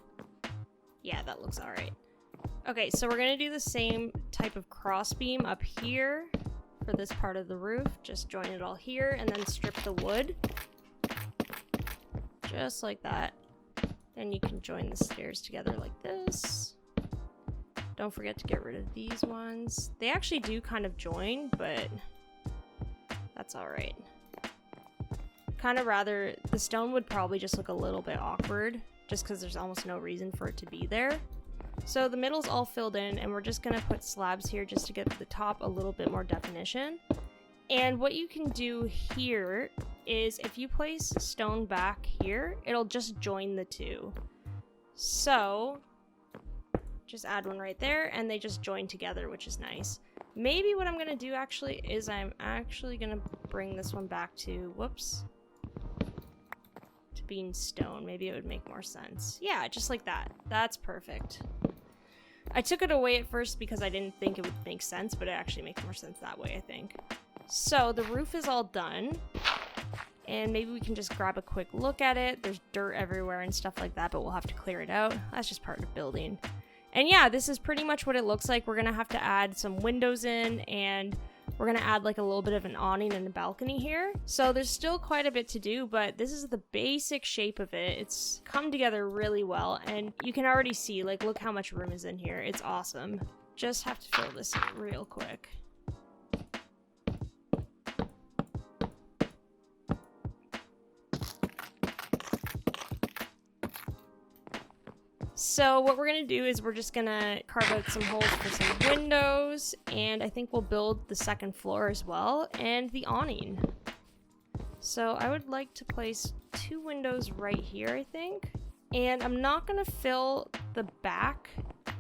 Yeah, that looks alright. Okay, so we're gonna do the same type of cross beam up here for this part of the roof. Just join it all here and then strip the wood. Just like that. Then you can join the stairs together like this. Don't forget to get rid of these ones. They actually do kind of join, but that's alright. Kind of rather, the stone would probably just look a little bit awkward just because there's almost no reason for it to be there. So the middle's all filled in, and we're just gonna put slabs here just to get the top a little bit more definition. And what you can do here is if you place stone back here, it'll just join the two. So just add one right there and they just join together, which is nice. Maybe what I'm gonna do actually is I'm actually gonna bring this one back to, whoops, to being stone. Maybe it would make more sense. Yeah, just like that. That's perfect. I took it away at first because I didn't think it would make sense, but it actually makes more sense that way, I think. So the roof is all done, and maybe we can just grab a quick look at it. There's dirt everywhere and stuff like that, but we'll have to clear it out. That's just part of building. And yeah, this is pretty much what it looks like. We're gonna have to add some windows in, and we're gonna add like a little bit of an awning and a balcony here. So there's still quite a bit to do, but this is the basic shape of it. It's come together really well, and you can already see, like, look how much room is in here. It's awesome. Just have to fill this in real quick. So what we're gonna do is we're just gonna carve out some holes for some windows, and I think we'll build the second floor as well, and the awning. So I would like to place 2 windows right here, I think. And I'm not gonna fill the back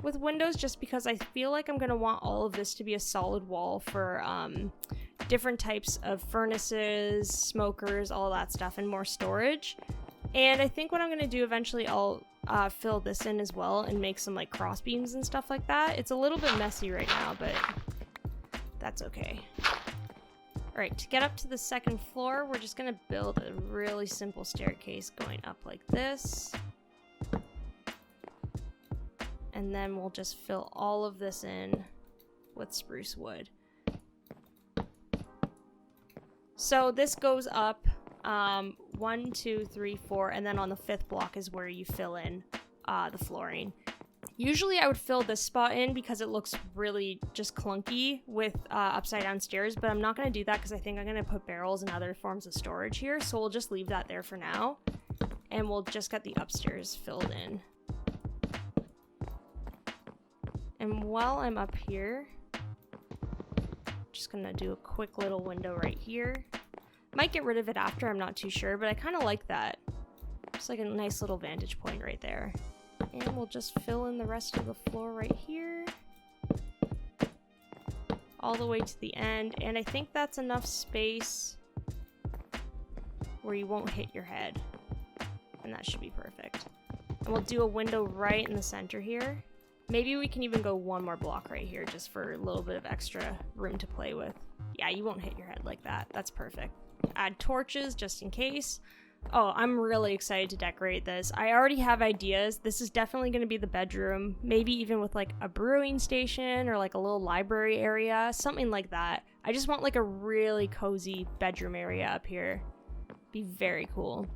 with windows just because I feel like I'm gonna want all of this to be a solid wall for different types of furnaces, smokers, all that stuff, and more storage. And I think what I'm gonna do eventually, I'll fill this in as well and make some like cross beams and stuff like that. It's a little bit messy right now, but that's okay. Alright, to get up to the second floor, we're just gonna build a really simple staircase going up like this. And then we'll just fill all of this in with spruce wood. So this goes up 1, 2, 3, 4, and then on the 5th block is where you fill in the flooring. Usually I would fill this spot in because it looks really just clunky with upside down stairs, but I'm not going to do that because I think I'm going to put barrels and other forms of storage here, so we'll just leave that there for now, and we'll just get the upstairs filled in. And while I'm up here, just going to do a quick little window right here. Might get rid of it after, I'm not too sure, but I kind of like that. It's like a nice little vantage point right there. And we'll just fill in the rest of the floor right here. All the way to the end. And I think that's enough space where you won't hit your head. And that should be perfect. And we'll do a window right in the center here. Maybe we can even go one more block right here just for a little bit of extra room to play with. Yeah, you won't hit your head like that. That's perfect. Add torches just in case. Oh, I'm really excited to decorate this. I already have ideas. This is definitely going to be the bedroom, maybe even with like a brewing station or like a little library area, something like that. I just want like a really cozy bedroom area up here. Be very cool.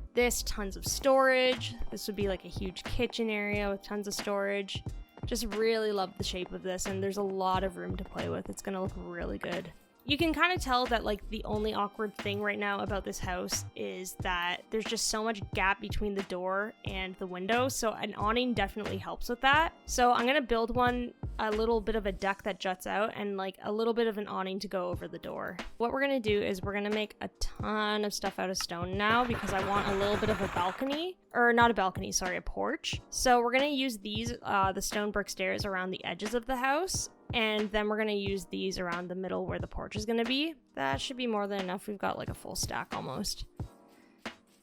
Tons of storage. This would be like a huge kitchen area with tons of storage. Just really love the shape of this, and there's a lot of room to play with. It's going to look really good. You can kind of tell that like the only awkward thing right now about this house is that there's just so much gap between the door and the window, so an awning definitely helps with that. So I'm gonna build a little bit of a deck that juts out and like a little bit of an awning to go over the door. What we're gonna do is we're gonna make a ton of stuff out of stone now because I want a little bit of a balcony, or not a balcony, sorry, a porch. So we're gonna use these, the stone brick stairs around the edges of the house. And then we're going to use these around the middle where the porch is going to be. That should be more than enough. We've got like a full stack almost.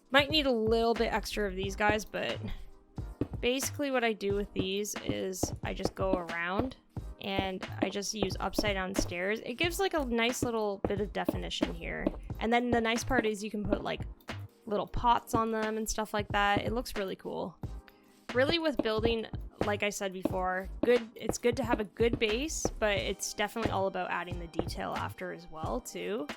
Might need a little bit extra of these guys, but basically what I do with these is I just go around and I just use upside down stairs. It gives like a nice little bit of definition here. And then the nice part is you can put like little pots on them and stuff like that. It looks really cool. Really with building, like I said before, it's good to have a good base, but it's definitely all about adding the detail after as well too.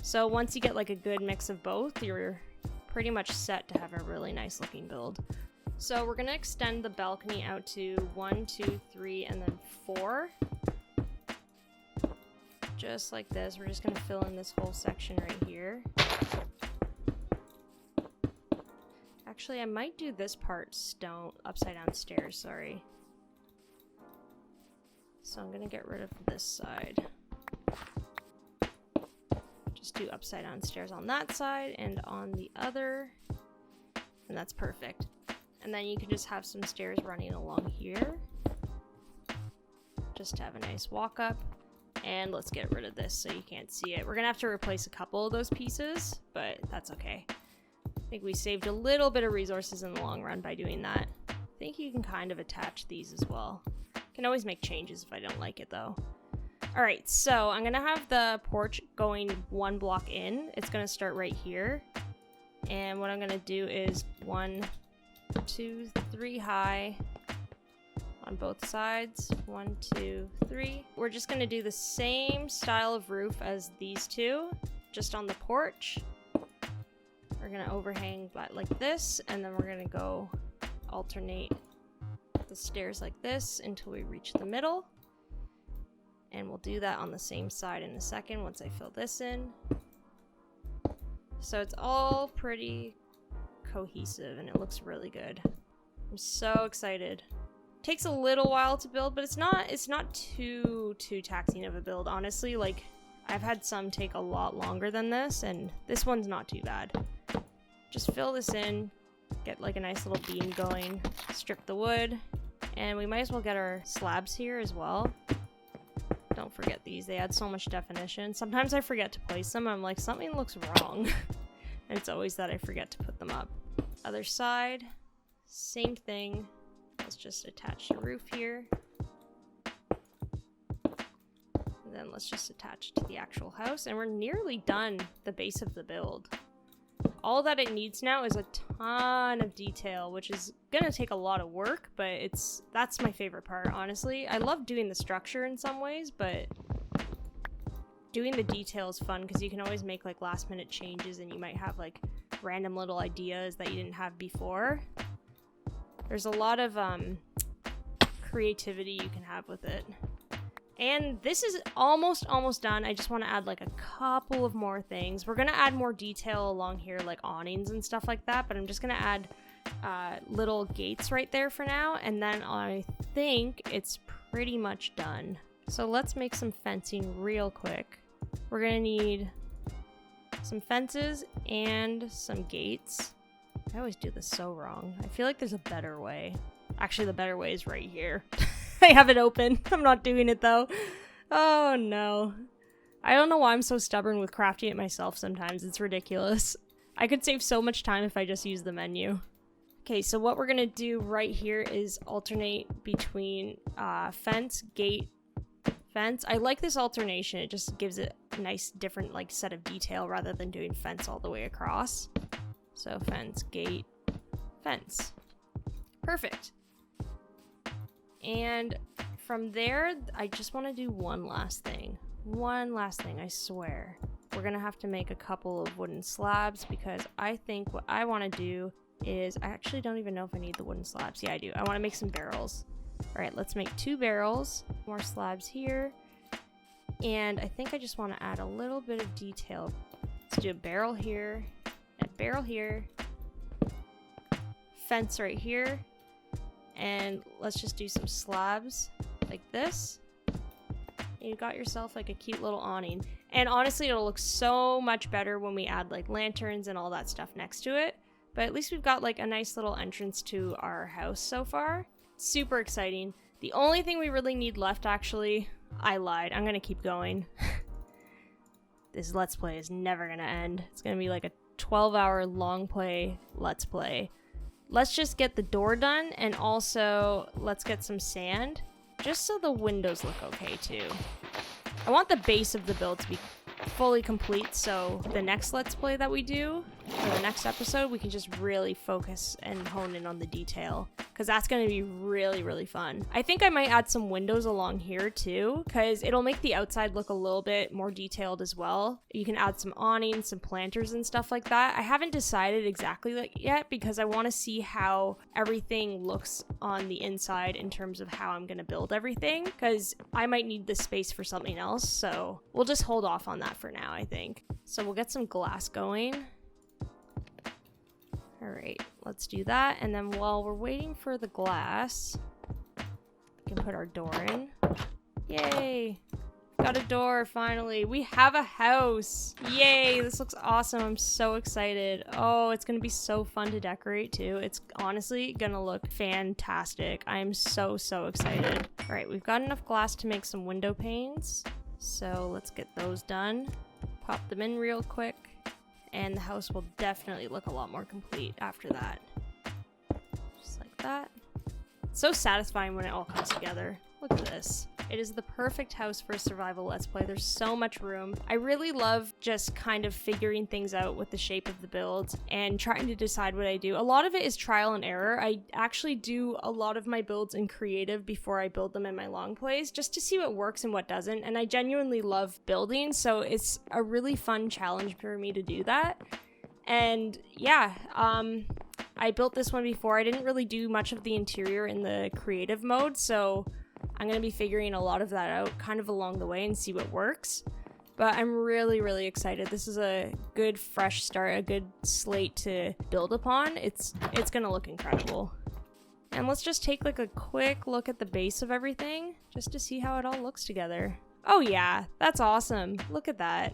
So once you get like a good mix of both, you're pretty much set to have a really nice looking build. So we're gonna extend the balcony out to 1, 2, 3, and then 4. Just like this. We're just gonna fill in this whole section right here. Actually, I might do this part stone, upside down stairs, sorry. So I'm gonna get rid of this side. Just do upside down stairs on that side and on the other. And that's perfect. And then you can just have some stairs running along here. Just to have a nice walk up. And let's get rid of this so you can't see it. We're gonna have to replace a couple of those pieces, but that's okay. I think we saved a little bit of resources in the long run by doing that. I think you can kind of attach these as well. Can always make changes if I don't like it though. Alright, so I'm gonna have the porch going 1 block in. It's gonna start right here. And what I'm gonna do is 1, 2, 3 high on both sides. 1, 2, 3. We're just gonna do the same style of roof as these two, just on the porch. We're gonna overhang like this, and then we're gonna go alternate the stairs like this until we reach the middle. And we'll do that on the same side in a second once I fill this in. So it's all pretty cohesive and it looks really good. I'm so excited. Takes a little while to build, but it's not too taxing of a build, honestly. Like, I've had some take a lot longer than this, and this one's not too bad. Just fill this in, get like a nice little beam going, strip the wood, and we might as well get our slabs here as well. Don't forget these, they add so much definition. Sometimes I forget to place them, I'm like, something looks wrong. And it's always that I forget to put them up. Other side, same thing. Let's just attach the roof here. And then let's just attach it to the actual house, and we're nearly done the base of the build. All that it needs now is a ton of detail, which is gonna take a lot of work, but that's my favorite part, honestly. I love doing the structure in some ways, but doing the detail is fun because you can always make like last minute changes, and you might have like random little ideas that you didn't have before. There's a lot of creativity you can have with it. And this is almost done. I just want to add like a couple of more things. We're going to add more detail along here, like awnings and stuff like that, but I'm just going to add little gates right there for now, and then I think it's pretty much done. So let's make some fencing real quick. We're going to need some fences and some gates. I always do this so wrong. I feel like there's a better way. Actually, the better way is right here. I have it open. I'm not doing it though. Oh no. I don't know why I'm so stubborn with crafting it myself sometimes. It's ridiculous. I could save so much time if I just use the menu. Okay, so what we're gonna do right here is alternate between fence, gate, fence. I like this alternation. It just gives it a nice different like set of detail rather than doing fence all the way across. So fence, gate, fence. Perfect. And from there, I just want to do one last thing. One last thing, I swear. We're gonna have to make a couple of wooden slabs because I think what I want to do is, I actually don't even know if I need the wooden slabs. Yeah, I do. I want to make some barrels. All right, let's make 2 barrels. More slabs here. And I think I just want to add a little bit of detail. Let's do a barrel here, a barrel here, fence right here, and let's just do some slabs like this. You got yourself like a cute little awning. And honestly, it'll look so much better when we add like lanterns and all that stuff next to it. But at least we've got like a nice little entrance to our house so far. Super exciting. The only thing we really need left, actually, I lied. I'm gonna keep going. This Let's Play is never gonna end. It's gonna be like a 12-hour long play Let's Play. Let's just get the door done, and also let's get some sand, just so the windows look okay too. I want the base of the build to be fully complete, so the next Let's Play that we do, for the next episode, we can just really focus and hone in on the detail, because that's going to be really fun. I think I might add some windows along here too, because it'll make the outside look a little bit more detailed as well. You can add some awnings, some planters and stuff like that. I haven't decided exactly yet, because I want to see how everything looks on the inside in terms of how I'm going to build everything, because I might need this space for something else, so we'll just hold off on that for now, I think. So we'll get some glass going. Alright, let's do that, and then while we're waiting for the glass, we can put our door in. Yay! Got a door, finally. We have a house! Yay! This looks awesome. I'm so excited. Oh, it's gonna be so fun to decorate too. It's honestly gonna look fantastic. I am so excited. Alright, we've got enough glass to make some window panes, so let's get those done. Pop them in real quick. And the house will definitely look a lot more complete after that. Just like that. It's so satisfying when it all comes together. Look at this. It is the perfect house for a survival Let's Play. There's so much room. I really love just kind of figuring things out with the shape of the build and trying to decide what I do. A lot of it is trial and error. I actually do a lot of my builds in creative before I build them in my long plays, just to see what works and what doesn't. And I genuinely love building, so it's a really fun challenge for me to do that. And yeah, I built this one before. I didn't really do much of the interior in the creative mode, so I'm going to be figuring a lot of that out kind of along the way and see what works. But I'm really excited. This is a good fresh start, a good slate to build upon. It's going to look incredible. And let's just take like a quick look at the base of everything just to see how it all looks together. Oh yeah, that's awesome. Look at that.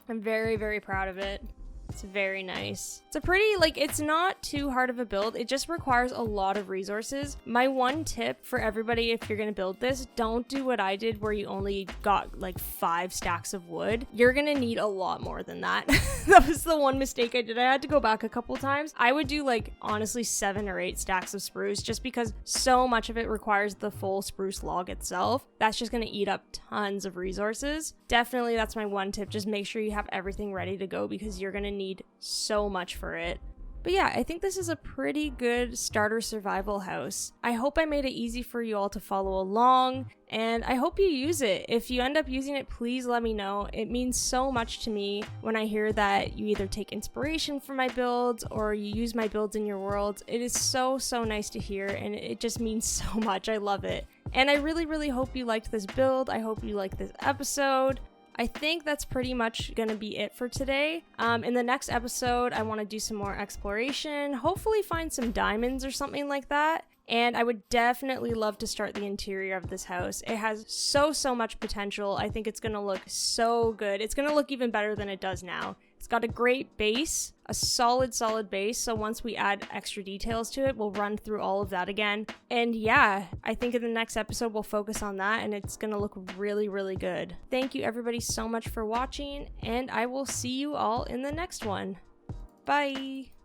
I'm very proud of it. It's very nice. It's a pretty, like, it's not too hard of a build. It just requires a lot of resources. My one tip for everybody, if you're gonna build this, don't do what I did where you only got like 5 stacks of wood. You're gonna need a lot more than that. That was the one mistake I did. I had to go back a couple times. I would do like honestly 7 or 8 stacks of spruce just because so much of it requires the full spruce log itself. That's just gonna eat up tons of resources. Definitely, that's my one tip. Just make sure you have everything ready to go because you're gonna need so much for it. But yeah, I think this is a pretty good starter survival house. I hope I made it easy for you all to follow along, and I hope you use it. If you end up using it, please let me know. It means so much to me when I hear that you either take inspiration from my builds or you use my builds in your worlds. It is so nice to hear, and it just means so much. I love it. And I really hope you liked this build. I hope you liked this episode. I think that's pretty much gonna be it for today. In the next episode, I want to do some more exploration, hopefully find some diamonds or something like that. And I would definitely love to start the interior of this house. It has so much potential. I think it's gonna look so good. It's gonna look even better than it does now. It's got a great base, a solid base, so once we add extra details to it, we'll run through all of that again. And yeah, I think in the next episode we'll focus on that, and it's gonna look really good. Thank you everybody so much for watching, and I will see you all in the next one. Bye!